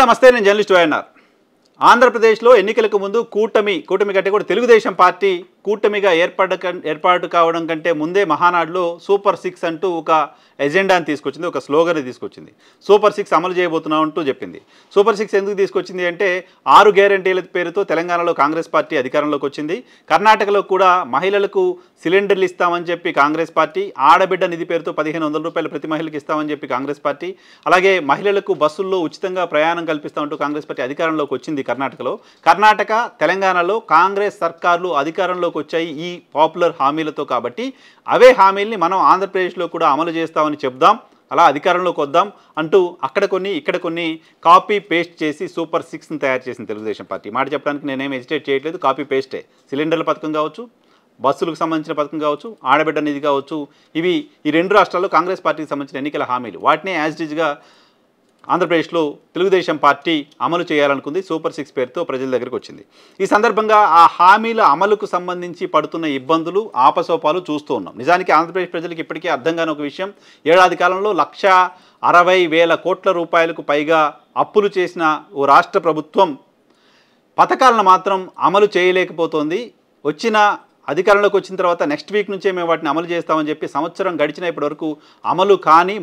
నమస్తే, నేను journalist YNR. ఆంధ్రప్రదేశ్లో ఎన్నికలకు ముందు కూటమి కంటే కూడా తెలుగుదేశం పార్టీ కూటమిగా ఏర్పాటు కావడం కంటే ముందే మహానాడులో సూపర్ 6 అంటూ ఒక ఎజెండాని తీసుకొచ్చింది, ఒక స్లోగన్ తీసుకొచ్చింది. సూపర్ 6 అమలు చేయబోతున్నాం అంటూ చెప్పింది. సూపర్ 6 ఎందుకు తీసుకొచ్చింది అంటే 6 గ్యారెంటీల పేరుతో తెలంగాణలో కాంగ్రెస్ పార్టీ అధికారంలోకి వచ్చింది. కర్ణాటకలో కూడా మహిళలకు సిలిండర్లు ఇస్తామని చెప్పి కాంగ్రెస్ పార్టీ, ఆడబిడ్డ నిధి పేరుతో 1500 రూపాయలు ప్రతి మహిళకి ఇస్తామని చెప్పి కాంగ్రెస్ పార్టీ, అలాగే మహిళలకు బస్సుల్లో ఉచితంగా ప్రయాణం కల్పిస్తామంటూ కాంగ్రెస్ పార్టీ అధికారంలోకి వచ్చింది. కర్ణాటక తెలంగాణలో కాంగ్రెస్ సర్కార్లు అధికారంలోకి వచ్చాయి ఈ పాపులర్ హామీలతో. కాబట్టి అవే హామీల్ని మనం ఆంధ్రప్రదేశ్లో కూడా అమలు చేస్తామని చెప్దాం, అలా అధికారంలోకి వద్దాం అంటూ అక్కడ కొన్ని ఇక్కడ కొన్ని కాపీ పేస్ట్ చేసి సూపర్ 6ని తయారు చేసింది తెలుగుదేశం పార్టీ. మాట చెప్పడానికి నేనేం హెజిటేట్ చేయట్లేదు, కాపీ పేస్టే. సిలిండర్ల పథకం కావచ్చు, బస్సులకు సంబంధించిన పథకం కావచ్చు, ఆడబిడ్డ నిధి కావచ్చు, ఇవి ఈ 2 రాష్ట్రాల్లో కాంగ్రెస్ పార్టీకి సంబంధించిన ఎన్నికల హామీలు. వాటినే యాజ్ ఇట్ ఈజ్గా ఆంధ్రప్రదేశ్లో తెలుగుదేశం పార్టీ అమలు చేయాలనుకుంది. సూపర్ 6 పేరుతో ప్రజల దగ్గరికి వచ్చింది. ఈ సందర్భంగా ఆ హామీల అమలుకు సంబంధించి పడుతున్న ఇబ్బందులు, ఆపసోపాలు చూస్తూ ఉన్నాం. నిజానికి ఆంధ్రప్రదేశ్ ప్రజలకు ఇప్పటికీ అర్థం కాని ఒక విషయం, ఏడాది కాలంలో 1,60,000 కోట్ల రూపాయలకు పైగా అప్పులు చేసిన ఓ రాష్ట్ర ప్రభుత్వం పథకాలను మాత్రం అమలు చేయలేకపోతోంది. అధికారంలోకి వచ్చిన తర్వాత నెక్స్ట్ వీక్ నుంచే మేము వాటిని అమలు చేస్తామని చెప్పి సంవత్సరం గడిచిన ఇప్పటివరకు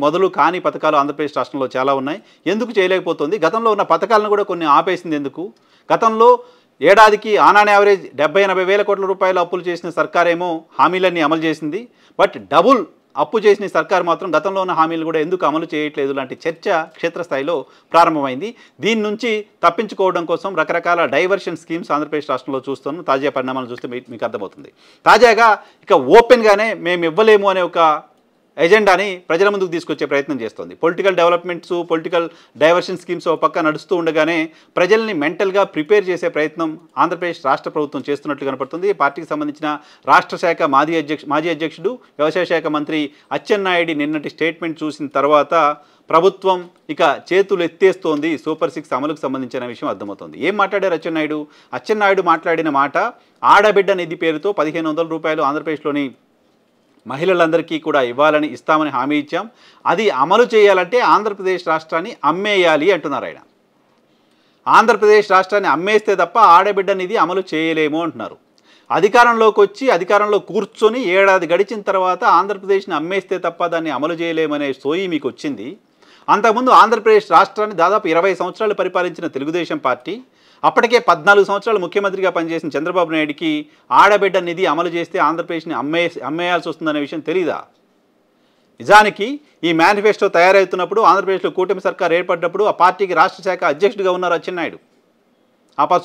మొదలు కాని పథకాలు ఆంధ్రప్రదేశ్ రాష్ట్రంలో చాలా ఉన్నాయి. ఎందుకు చేయలేకపోతుంది? గతంలో ఉన్న పథకాలను కూడా కొన్ని ఆపేసింది ఎందుకు? గతంలో ఏడాదికి ఆన్ యావరేజ్ 70-80 వేల కోట్ల రూపాయలు అప్పులు చేసిన సర్కారేమో హామీలన్నీ అమలు చేసింది. బట్ డబుల్ అప్పు చేసిన సర్కారు మాత్రం గతంలో ఉన్న హామీలు కూడా ఎందుకు అమలు చేయట్లేదు లాంటి చర్చ క్షేత్రస్థాయిలో ప్రారంభమైంది. దీని నుంచి తప్పించుకోవడం కోసం రకరకాల డైవర్షన్ స్కీమ్స్ ఆంధ్రప్రదేశ్ రాష్ట్రంలో చూస్తున్నాం. తాజా పరిణామాలను చూస్తే మీకు అర్థమవుతుంది. తాజాగా ఇక ఓపెన్గానే మేము ఇవ్వలేము అనే ఒక ఎజెండాని ప్రజల ముందుకు తీసుకొచ్చే ప్రయత్నం చేస్తోంది. Political developments, political diversion schemes ఒక పక్క నడుస్తూ ఉండగానే ప్రజల్ని మెంటల్గా ప్రిపేర్ చేసే ప్రయత్నం ఆంధ్రప్రదేశ్ రాష్ట్ర ప్రభుత్వం చేస్తున్నట్లు కనపడుతుంది. పార్టీకి సంబంధించిన రాష్ట్ర శాఖ మాజీ అధ్యక్షుడు, వ్యవసాయ శాఖ మంత్రి అచ్చెన్నాయుడు నిన్నటి స్టేట్మెంట్ చూసిన తర్వాత ప్రభుత్వం ఇక చేతులు ఎత్తేస్తోంది సూపర్ 6 అమలుకు సంబంధించిన విషయం అర్థమవుతుంది. ఏం మాట్లాడారు అచ్చెన్నాయుడు మాట్లాడిన మాట, ఆడబిడ్డ నిధి పేరుతో 1500 రూపాయలు ఆంధ్రప్రదేశ్లోని మహిళలందరికీ కూడా ఇస్తామని హామీ ఇచ్చాం. అది అమలు చేయాలంటే ఆంధ్రప్రదేశ్ రాష్ట్రాన్ని అమ్మేయాలి అంటున్నారు ఆయన. ఆంధ్రప్రదేశ్ రాష్ట్రాన్ని అమ్మేస్తే తప్ప ఆడబిడ్డ నిధి అమలు చేయలేము అంటున్నారు. అధికారంలో కూర్చొని ఏడాది గడిచిన తర్వాత ఆంధ్రప్రదేశ్ని అమ్మేస్తే తప్ప దాన్ని అమలు చేయలేమనే సోయి మీకు వచ్చింది. అంతకుముందు ఆంధ్రప్రదేశ్ రాష్ట్రాన్ని దాదాపు 20 సంవత్సరాలు పరిపాలించిన తెలుగుదేశం పార్టీ, అప్పటికే 14 సంవత్సరాలు ముఖ్యమంత్రిగా పనిచేసిన చంద్రబాబు నాయుడికి ఆడబిడ్డ నిధి అమలు చేస్తే ఆంధ్రప్రదేశ్ని అమ్మేయాల్సి వస్తుందనే విషయం తెలీదా? నిజానికి ఈ మేనిఫెస్టో తయారవుతున్నప్పుడు, ఆంధ్రప్రదేశ్లో కూటమి సర్కార్ ఏర్పడినప్పుడు ఆ పార్టీకి రాష్ట్ర శాఖ అధ్యక్షుడిగా ఉన్నారు అచ్చెన్నాయుడు.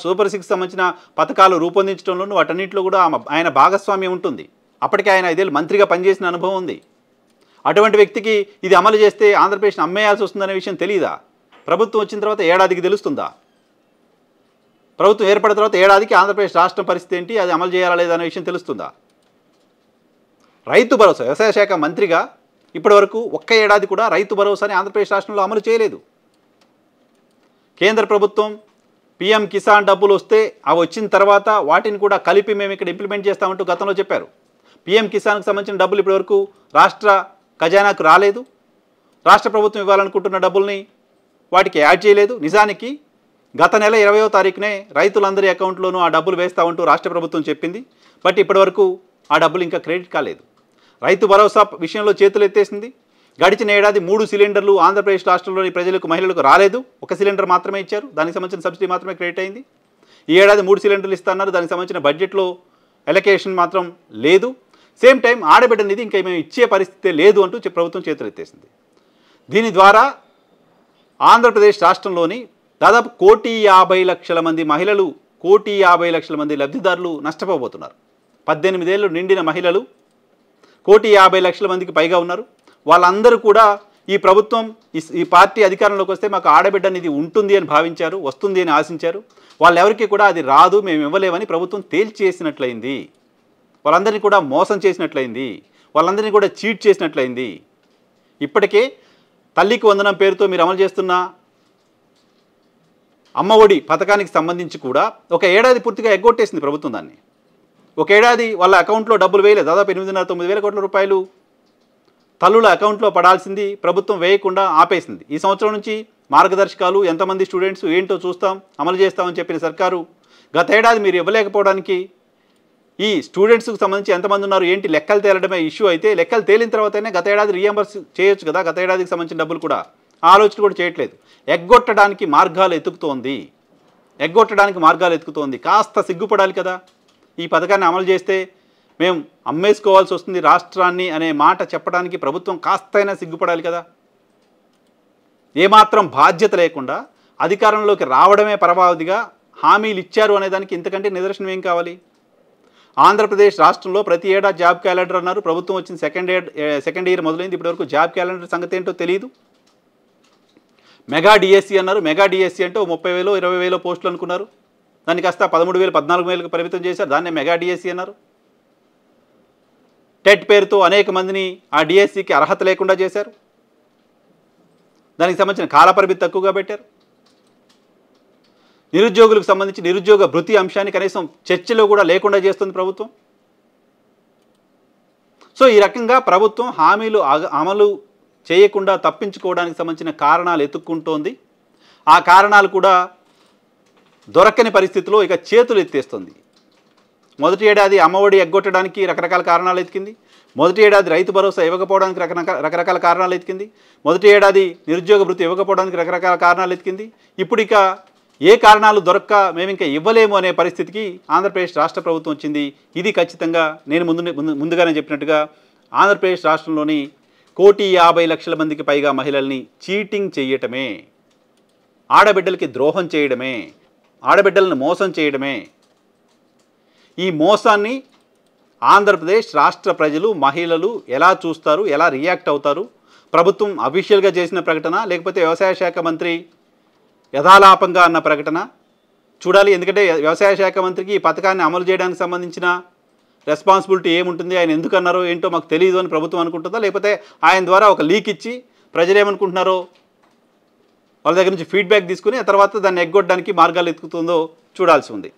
సూపర్ 6 సంబంధించిన పథకాలు రూపొందించడంలోనూ వాటన్నింటిలో కూడా ఆయన భాగస్వామ్యం ఉంటుంది. అప్పటికే ఆయన 5 ఏళ్ళు మంత్రిగా పనిచేసిన అనుభవం ఉంది. అటువంటి వ్యక్తికి ఇది అమలు చేస్తే ఆంధ్రప్రదేశ్ని అమ్మేయాల్సి వస్తుందనే విషయం తెలీదా? ప్రభుత్వం వచ్చిన తర్వాత ఏడాదికి తెలుస్తుందా? ప్రభుత్వం ఏర్పడిన తర్వాత ఏడాదికి ఆంధ్రప్రదేశ్ రాష్ట్రం పరిస్థితి ఏంటి, అది అమలు చేయాలా లేదా అనే విషయం తెలుస్తుందా? రైతు భరోసా, వ్యవసాయ శాఖ మంత్రిగా ఇప్పటివరకు ఒక్క ఏడాది కూడా రైతు భరోసాని ఆంధ్రప్రదేశ్ రాష్ట్రంలో అమలు చేయలేదు. కేంద్ర ప్రభుత్వం PM కిసాన్ డబ్బులు వస్తే అవి వచ్చిన తర్వాత వాటిని కూడా కలిపి మేము ఇక్కడ ఇంప్లిమెంట్ చేస్తామంటూ గతంలో చెప్పారు. PM కిసాన్కి సంబంధించిన డబ్బులు ఇప్పటివరకు రాష్ట్ర ఖజానాకు రాలేదు. రాష్ట్ర ప్రభుత్వం ఇవ్వాలనుకుంటున్న డబ్బుల్ని వాటికి యాడ్ చేయలేదు. నిజానికి గత నెల 20వ తారీఖునే రైతులందరి అకౌంట్లోనూ ఆ డబ్బులు వేస్తామంటూ రాష్ట్ర ప్రభుత్వం చెప్పింది. బట్ ఇప్పటివరకు ఆ డబ్బులు ఇంకా క్రెడిట్ కాలేదు. రైతు భరోసా విషయంలో చేతులు ఎత్తేసింది. గడిచిన ఏడాది 3 సిలిండర్లు ఆంధ్రప్రదేశ్ రాష్ట్రంలోని ప్రజలకు, మహిళలకు రాలేదు. 1 సిలిండర్ మాత్రమే ఇచ్చారు. దానికి సంబంధించిన సబ్సిడీ మాత్రమే క్రెడిట్ అయింది. ఈ ఏడాది 3 సిలిండర్లు ఇస్తున్నారు. దానికి సంబంధించిన బడ్జెట్లో ఎలకేషన్ మాత్రం లేదు. సేమ్ టైం ఆడబిడ్డ నిధి ఇంకా మేము ఇచ్చే పరిస్థితే లేదు అంటూ ప్రభుత్వం చేతులు ఎత్తేసింది. దీని ద్వారా ఆంధ్రప్రదేశ్ రాష్ట్రంలోని దాదాపు 1,50,00,000 మంది మహిళలు, 1,50,00,000 మంది లబ్ధిదారులు నష్టపోబోతున్నారు. 18 ఏళ్ళు నిండిన మహిళలు 1,50,00,000 మందికి పైగా ఉన్నారు. వాళ్ళందరూ కూడా ఈ పార్టీ అధికారంలోకి వస్తే మాకు ఆడబిడ్డ నిధి ఉంటుంది అని భావించారు, వస్తుంది అని ఆశించారు. వాళ్ళెవరికి కూడా అది రాదు, మేము ఇవ్వలేమని ప్రభుత్వం తేల్చేసినట్లయింది. వాళ్ళందరినీ కూడా మోసం చేసినట్లయింది. వాళ్ళందరినీ కూడా చీట్ చేసినట్లయింది. ఇప్పటికే తల్లికి వందనం పేరుతో మీరు అమలు చేస్తున్న అమ్మ ఒడి పథకానికి సంబంధించి కూడా ఒక ఏడాది పూర్తిగా ఎగ్గొట్టేసింది ప్రభుత్వం దాన్ని. ఒక ఏడాది వాళ్ళ అకౌంట్లో డబ్బులు వేయలేదు. దాదాపు 8,500-9 వేల కోట్ల రూపాయలు తల్లుల అకౌంట్లో పడాల్సింది ప్రభుత్వం వేయకుండా ఆపేసింది. ఈ సంవత్సరం నుంచి మార్గదర్శకాలు ఎంతమంది స్టూడెంట్స్ ఏంటో చూస్తాం, అమలు చేస్తామని చెప్పిన సర్కారు గత ఏడాది మీరు ఇవ్వలేకపోవడానికి ఈ స్టూడెంట్స్కి సంబంధించి ఎంతమంది ఉన్నారు ఏంటి లెక్కలు తేలడమే ఇష్యూ అయితే, లెక్కలు తేలిన తర్వాతనే గత ఏడాది రీఎంబర్స్ చేయొచ్చు కదా, గత ఏడాదికి సంబంధించిన డబ్బులు కూడా ఆలోచన కూడా చేయట్లేదు. ఎగ్గొట్టడానికి మార్గాలు ఎత్తుకుతోంది. కాస్త సిగ్గుపడాలి కదా. ఈ పథకాన్ని అమలు చేస్తే మేము అమ్మేసుకోవాల్సి వస్తుంది రాష్ట్రాన్ని అనే మాట చెప్పడానికి ప్రభుత్వం కాస్తైనా సిగ్గుపడాలి కదా. ఏమాత్రం బాధ్యత లేకుండా అధికారంలోకి రావడమే పరమావధిగా హామీలు ఇచ్చారు అనేదానికి ఇంతకంటే నిదర్శనం ఏం కావాలి. ఆంధ్రప్రదేశ్ రాష్ట్రంలో ప్రతి ఏడా జాబ్ క్యాలెండర్ అన్నారు. ప్రభుత్వం వచ్చిన సెకండ్ ఇయర్ మొదలైంది, ఇప్పటివరకు జాబ్ క్యాలెండర్ సంగతి ఏంటో తెలియదు. మెగా డిఎస్సి అన్నారు. మెగా డిఎస్సి అంటే 30,000 20,000 పోస్టులు అనుకున్నారు. దాన్ని కాస్త 13,000 14,000 పరిమితం చేశారు. దాన్నే మెగా డిఎస్సి అన్నారు. టెట్ పేరుతో అనేక మందిని ఆ డిఎస్సికి అర్హత లేకుండా చేశారు. దానికి సంబంధించిన కాలపరిమితి తక్కువగా పెట్టారు. నిరుద్యోగులకు సంబంధించి నిరుద్యోగ భృతి అంశాన్ని కనీసం చర్చలో కూడా లేకుండా చేస్తుంది ప్రభుత్వం. సో ఈ రకంగా ప్రభుత్వం హామీలు అమలు చేయకుండా తప్పించుకోవడానికి సంబంధించిన కారణాలు ఎత్తుక్కుంటోంది. ఆ కారణాలు కూడా దొరకని పరిస్థితిలో ఇక చేతులు ఎత్తేస్తుంది. మొదటి ఏడాది అమ్మఒడి ఎగ్గొట్టడానికి రకరకాల కారణాలు ఎత్తికింది. మొదటి ఏడాది రైతు భరోసా ఇవ్వకపోవడానికి రకరకాల కారణాలు ఎత్తికింది. మొదటి ఏడాది నిరుద్యోగ భృతి ఇవ్వకపోవడానికి రకరకాల కారణాలు ఎత్తికింది. ఇప్పుడు ఇక ఏ కారణాలు దొరక్క మేము ఇంకా ఇవ్వలేము అనే పరిస్థితికి ఆంధ్రప్రదేశ్ రాష్ట్ర ప్రభుత్వం వచ్చింది. ఇది ఖచ్చితంగా నేను ముందుగానే చెప్పినట్టుగా ఆంధ్రప్రదేశ్ రాష్ట్రంలోని 1,50,00,000 మందికి పైగా మహిళల్ని చీటింగ్ చేయటమే, ఆడబిడ్డలకి ద్రోహం చేయడమే, ఆడబిడ్డలను మోసం చేయడమే. ఈ మోసాన్ని ఆంధ్రప్రదేశ్ రాష్ట్ర ప్రజలు మహిళలు ఎలా చూస్తారు, ఎలా రియాక్ట్ అవుతారు? ప్రభుత్వం అఫీషియల్గా చేసిన ప్రకటన లేకపోతే వ్యవసాయ శాఖ మంత్రి యథాలాపంగా అన్న ప్రకటన చూడాలి. ఎందుకంటే వ్యవసాయ శాఖ మంత్రికి ఈ పథకాన్ని అమలు చేయడానికి సంబంధించిన రెస్పాన్సిబిలిటీ ఏముంటుంది, ఆయన ఎందుకు అన్నారో ఏంటో మాకు తెలియదు అని ప్రభుత్వం అనుకుంటుందా, లేకపోతే ఆయన ద్వారా ఒక లీక్ ఇచ్చి ప్రజలు ఏమనుకుంటున్నారో వాళ్ళ దగ్గర నుంచి ఫీడ్బ్యాక్ తీసుకుని ఆ తర్వాత దాన్ని ఎగ్గొట్టడానికి మార్గాలు ఎత్తుకుతుందో చూడాల్సి ఉంది.